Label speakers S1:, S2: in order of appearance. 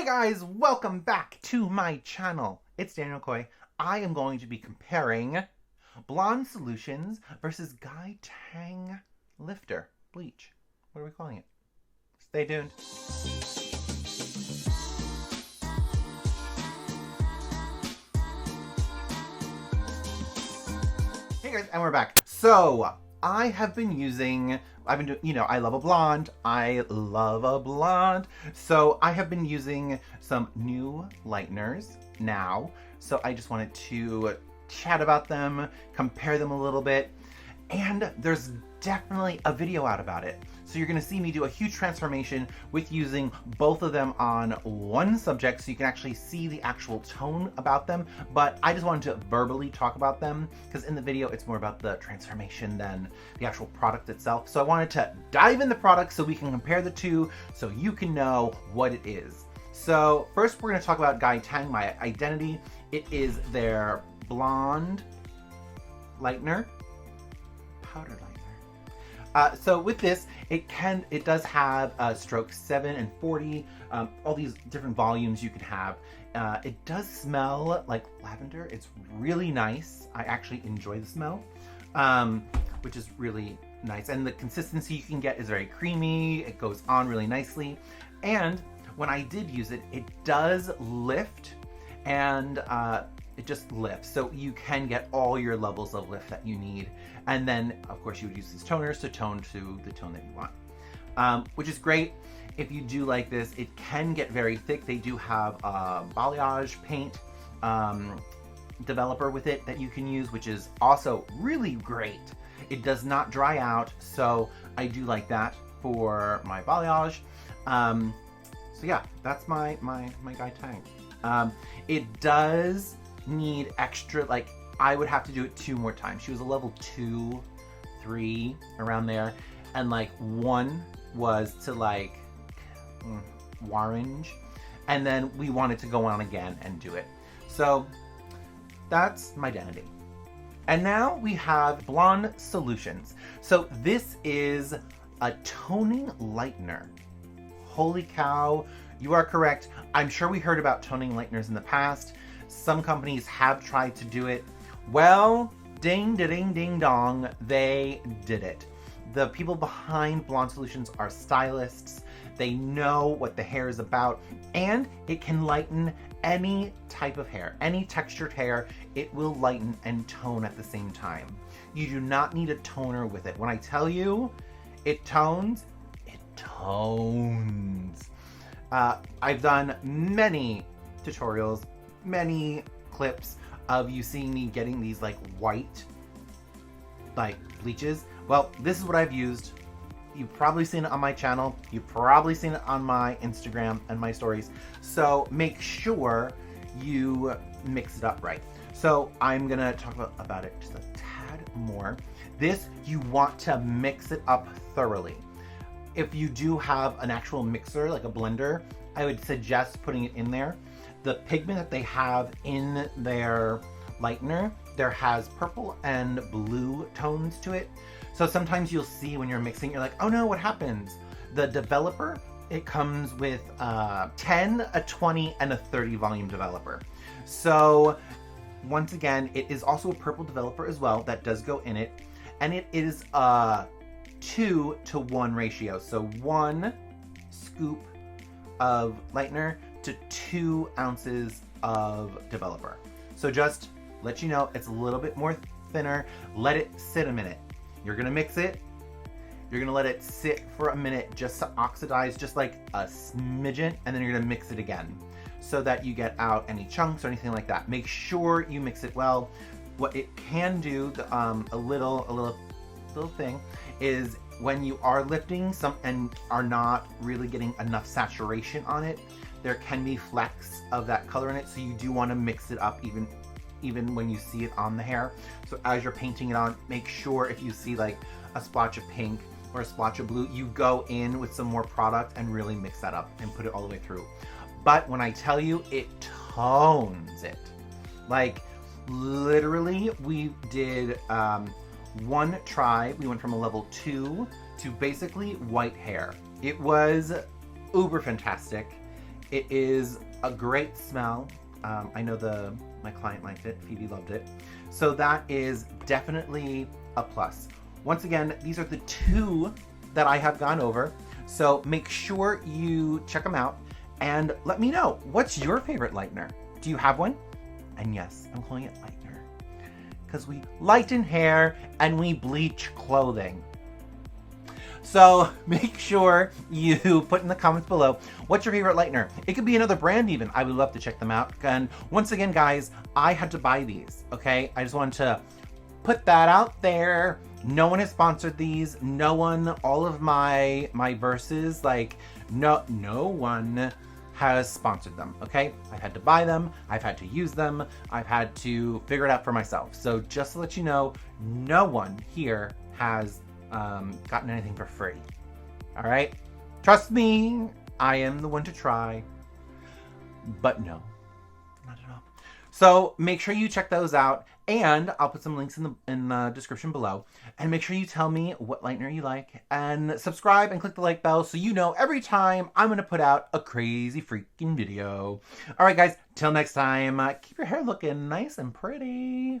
S1: guys, welcome back to my channel. It's Daniel Koye. I am going to be comparing Blonde Solutions versus Guy Tang Lifter Bleach. What are we calling it? Stay tuned. Hey guys, and we're back. So, I have been using, I love a blonde. I love a blonde. So I have been using some new lighteners now. So I just wanted to chat about them, compare them a little bit. And there's definitely a video out about it. So you're gonna see me do a huge transformation with using both of them on one subject so you can actually see the actual tone about them. But I just wanted to verbally talk about them because in the video it's more about the transformation than the actual product itself. So I wanted to dive in the product so we can compare the two so you can know what it is. So first we're gonna talk about Guy Tang, Mydenity. It is their blonde lightener, powder lightener. So with this, it does have stroke 7 and 40, all these different volumes you can have. It does smell like lavender. It's really nice. I actually enjoy the smell, which is really nice. And the consistency you can get is very creamy. It goes on really nicely. And when I did use it, it does lift and it just lifts. So you can get all your levels of lift that you need. And then, of course, you would use these toners to tone to the tone that you want, which is great. If you do like this, it can get very thick. They do have a balayage paint developer with it that you can use, which is also really great. It does not dry out, so I do like that for my balayage. So yeah, that's my Guy Tang. It does need extra, like, I would have to do it 2 more times. She was a level 2, 3, around there. And like 1 was to like orange. And then we wanted to go on again and do it. So that's Mydenity. And now we have Blonde Solutions. So this is a toning lightener. Holy cow, you are correct. I'm sure we heard about toning lighteners in the past. Some companies have tried to do it. Well, ding, ding, ding, dong, they did it. The people behind Blonde Solutions are stylists. They know what the hair is about, and it can lighten any type of hair, any textured hair. It will lighten and tone at the same time. You do not need a toner with it. When I tell you it tones, it tones. I've done many tutorials, many clips of you seeing me getting these like white bleaches. Well, this is what I've used. You've probably seen it on my channel. You've probably seen it on my Instagram and my stories. So make sure you mix it up right. So I'm gonna talk about it just a tad more. This, you want to mix it up thoroughly. If you do have an actual mixer, like a blender, I would suggest putting it in there. The pigment that they have in their lightener, there has purple and blue tones to it. So sometimes you'll see when you're mixing, you're like, oh no, what happens? The developer, it comes with 10, a 20, and a 30 volume developer. So once again, it is also a purple developer as well that does go in it. And it is a 2-to-1 ratio. So 1 scoop of lightener to 2 ounces of developer. So just let you know, it's a little bit more thinner. Let it sit a minute. You're gonna mix it. You're gonna let it sit for a minute just to oxidize, just like a smidgen, and then you're gonna mix it again so that you get out any chunks or anything like that. Make sure you mix it well. What it can do, a little thing, is when you are lifting some and are not really getting enough saturation on it, there can be flecks of that color in it. So you do want to mix it up even when you see it on the hair. So as you're painting it on, make sure if you see like a splotch of pink or a splotch of blue, you go in with some more product and really mix that up and put it all the way through. But when I tell you, it tones it. Like literally, we did 1 try. We went from a level 2 to basically white hair. It was uber fantastic. It is a great smell. I know my client liked it. Phoebe loved it. So that is definitely a plus. Once again, these are the 2 that I have gone over. So make sure you check them out and let me know, what's your favorite lightener? Do you have one? And yes, I'm calling it lightener because we lighten hair and we bleach clothing. So make sure you put in the comments below, what's your favorite lightener? It could be another brand even. I would love to check them out. And once again, guys, I had to buy these, okay? I just wanted to put that out there. No one has sponsored these. No one, all of my verses, like no one has sponsored them, okay? I've had to buy them. I've had to use them. I've had to figure it out for myself. So just to let you know, no one here has gotten anything for free. All right? Trust me, I am the one to try. But no, not at all. So make sure you check those out, and I'll put some links in the description below. And make sure you tell me what lightener you like, and subscribe and click the like bell so you know every time I'm gonna put out a crazy freaking video. All right, guys, till next time, keep your hair looking nice and pretty.